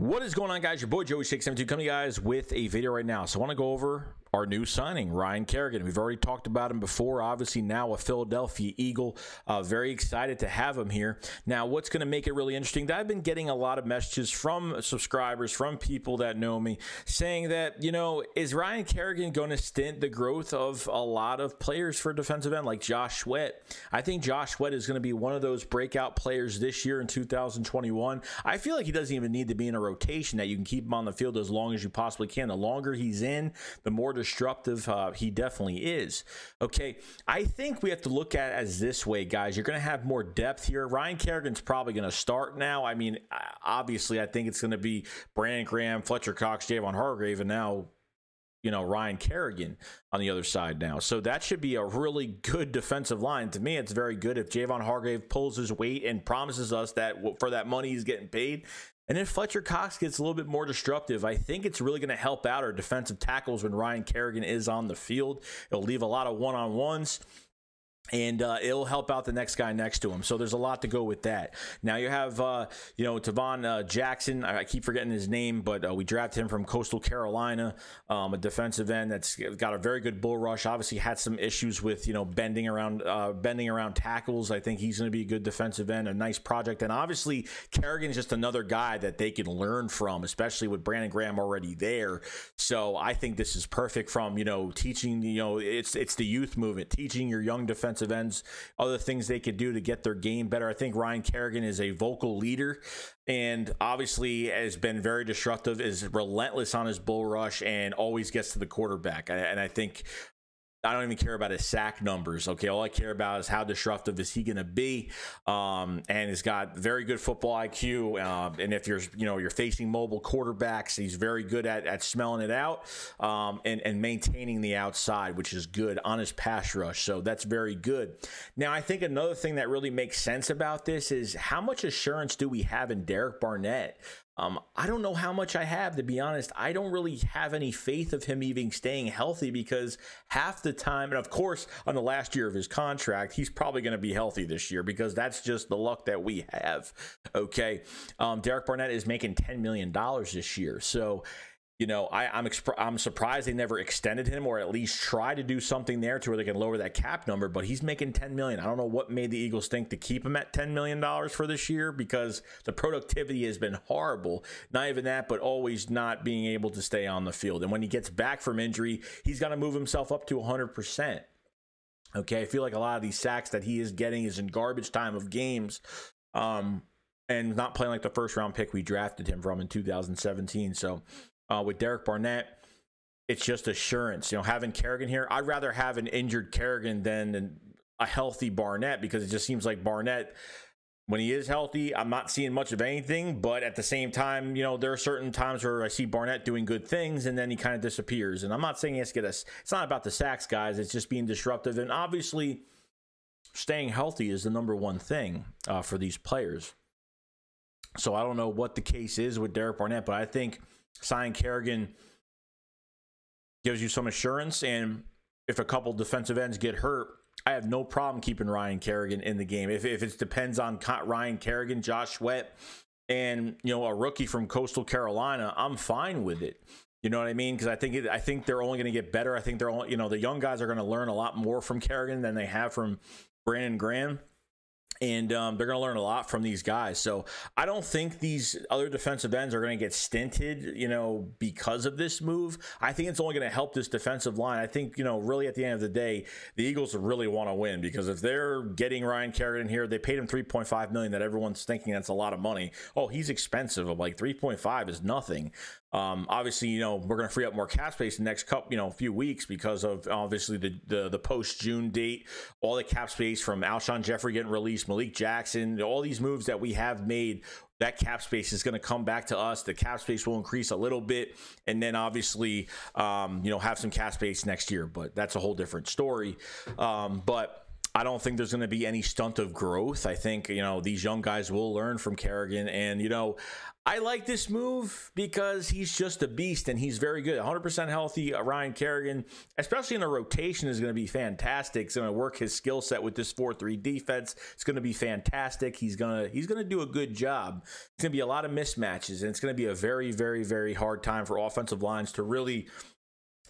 What is going on, guys? Your boy Joey672 coming to you guys with a video right now. So I want to go over our new signing, Ryan Kerrigan. We've already talked about him before. Obviously now a Philadelphia Eagle. Very excited to have him here. Now, what's going to make it really interesting, I've been getting a lot of messages from subscribers, from people that know me, saying that, you know, is Ryan Kerrigan going to stint the growth of a lot of players for defensive end like Josh Sweat? I think Josh Sweat is going to be one of those breakout players this year in 2021. I feel like he doesn't even need to be in a rotation, that you can keep him on the field as long as you possibly can. The longer he's in, the more disruptive he definitely is. Okay, I think we have to look at it as this way, guys. You're going to have more depth here. Ryan Kerrigan's probably going to start now. I mean, obviously, I think it's going to be Brandon Graham, Fletcher Cox, Javon Hargrave, and now, you know, Ryan Kerrigan on the other side now. So that should be a really good defensive line. To me, it's very good if Javon Hargrave pulls his weight and promises us that for that money he's getting paid. And if Fletcher Cox gets a little bit more disruptive, I think it's really going to help out our defensive tackles when Ryan Kerrigan is on the field. It'll leave a lot of one-on-ones, and it'll help out the next guy next to him. So there's a lot to go with that. Now you have, you know, Tavon Jackson. I keep forgetting his name, but we drafted him from Coastal Carolina, a defensive end that's got a very good bull rush. Obviously had some issues with, you know, bending around tackles. I think he's going to be a good defensive end, a nice project. And obviously Kerrigan is just another guy that they can learn from, especially with Brandon Graham already there. So I think this is perfect from, you know, teaching, you know, it's the youth movement, teaching your young defensive ends other things they could do to get their game better. I think Ryan Kerrigan is a vocal leader and obviously has been very disruptive, is relentless on his bull rush, and always gets to the quarterback. And I think I don't even care about his sack numbers. Okay, all I care about is how disruptive is he going to be, and he's got very good football IQ. And if you're facing mobile quarterbacks, he's very good at smelling it out, and maintaining the outside, which is good on his pass rush. So that's very good. Now, I think another thing that really makes sense about this is how much assurance do we have in Derek Barnett? I don't know how much I have, to be honest. I don't really have any faith of him even staying healthy, because half the time, and of course, on the last year of his contract, he's probably going to be healthy this year, because that's just the luck that we have. Okay. Derek Barnett is making $10 million this year. So, you know, I'm surprised they never extended him, or at least try to do something there to where they can lower that cap number. But he's making $10 million. I don't know what made the Eagles think to keep him at $10 million for this year, because the productivity has been horrible. Not even that, but always not being able to stay on the field. And when he gets back from injury, he's got to move himself up to 100%. Okay, I feel like a lot of these sacks that he is getting is in garbage time of games, and not playing like the first round pick we drafted him from in 2017. So with Derek Barnett, it's just assurance. You know, having Kerrigan here, I'd rather have an injured Kerrigan than a healthy Barnett, because it just seems like Barnett, when he is healthy, I'm not seeing much of anything. But at the same time, you know, there are certain times where I see Barnett doing good things and then he kind of disappears. And I'm not saying he has to get us. It's not about the sacks, guys. It's just being disruptive. And obviously, staying healthy is the #1 thing for these players. So I don't know what the case is with Derek Barnett, but I think signing Kerrigan gives you some assurance, and if a couple defensive ends get hurt, I have no problem keeping Ryan Kerrigan in the game. If it depends on Ryan Kerrigan, Josh Sweat, and, you know, a rookie from Coastal Carolina, I'm fine with it. You know what I mean? Because I think they're only going to get better. I think they're only, you know, the young guys are going to learn a lot more from Kerrigan than they have from Brandon Graham. And they're going to learn a lot from these guys. So I don't think these other defensive ends are going to get stinted, you know, because of this move. I think it's only going to help this defensive line. I think, you know, really at the end of the day, the Eagles really want to win, because if they're getting Ryan Kerrigan here, they paid him $3.5 million, that everyone's thinking that's a lot of money. Oh, he's expensive. I'm like, 3.5 is nothing. Obviously, you know, we're going to free up more cap space in the next few weeks, because of obviously the post-June date, all the cap space from Alshon Jeffrey getting released, Malik Jackson, all these moves that we have made, that cap space is going to come back to us. The cap space will increase a little bit, and then obviously, you know, have some cap space next year, but that's a whole different story. But I don't think there's going to be any stunt of growth. I think, you know, these young guys will learn from Kerrigan. And, you know, I like this move because he's just a beast and he's very good. 100% healthy Ryan Kerrigan, especially in the rotation, is going to be fantastic. It's going to work his skill set with this 4-3 defense. It's going to be fantastic. He's going to do a good job. It's going to be a lot of mismatches, and it's going to be a very, very, very hard time for offensive lines to really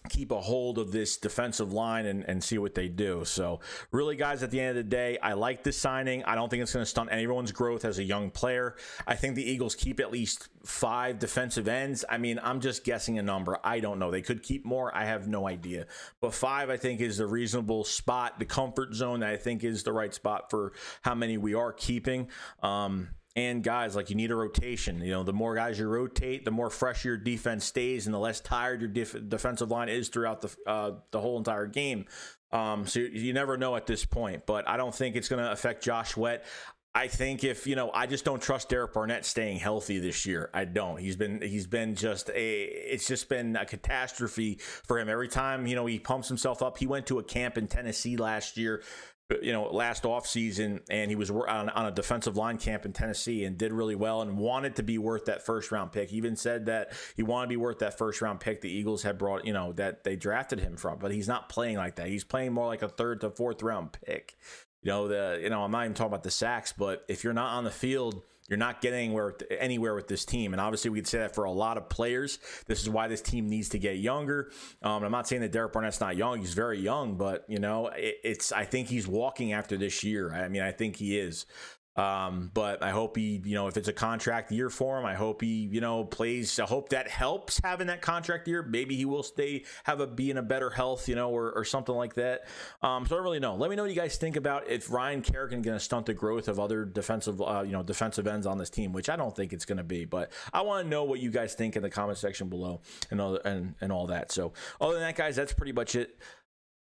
keep a hold of this defensive line and see what they do. So really, guys, at the end of the day, I like this signing. I don't think it's going to stunt anyone's growth as a young player. I think the Eagles keep at least 5 defensive ends. I mean, I'm just guessing a number. I don't know. They could keep more. I have no idea. But 5, I think, is the reasonable spot, the comfort zone that I think is the right spot for how many we are keeping. And guys, like, you need a rotation. You know, the more guys you rotate, the more fresh your defense stays, and the less tired your defensive line is throughout the whole entire game. So you never know at this point. But I don't think it's going to affect Josh Sweat. I think if, you know, I just don't trust Barnett staying healthy this year. I don't. He's been just it's just been a catastrophe for him. Every time, you know, he pumps himself up. He went to a camp in Tennessee last year, you know, last offseason, and he was on a defensive line camp in Tennessee and did really well and wanted to be worth that first-round pick. He even said that he wanted to be worth that first-round pick the Eagles had brought, you know, that they drafted him from. But he's not playing like that. He's playing more like a 3rd to 4th-round pick. You know, I'm not even talking about the sacks, but if you're not on the field, you're not getting anywhere with this team. And obviously, we could say that for a lot of players. This is why this team needs to get younger. I'm not saying that Barnett's not young. He's very young, but, you know, I think he's walking after this year. I mean, I think he is. But I hope he, you know, if it's a contract year for him, I hope he, you know, plays. I hope that helps having that contract year. Maybe he will be in a better health, you know, or something like that. So I don't really know. Let me know what you guys think about if Ryan Kerrigan going to stunt the growth of other defensive ends on this team, which I don't think it's going to be. But I want to know what you guys think in the comment section below and all that. So other than that, guys, that's pretty much it.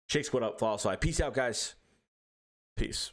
Shake Squad up, follow slide. Peace out, guys. Peace.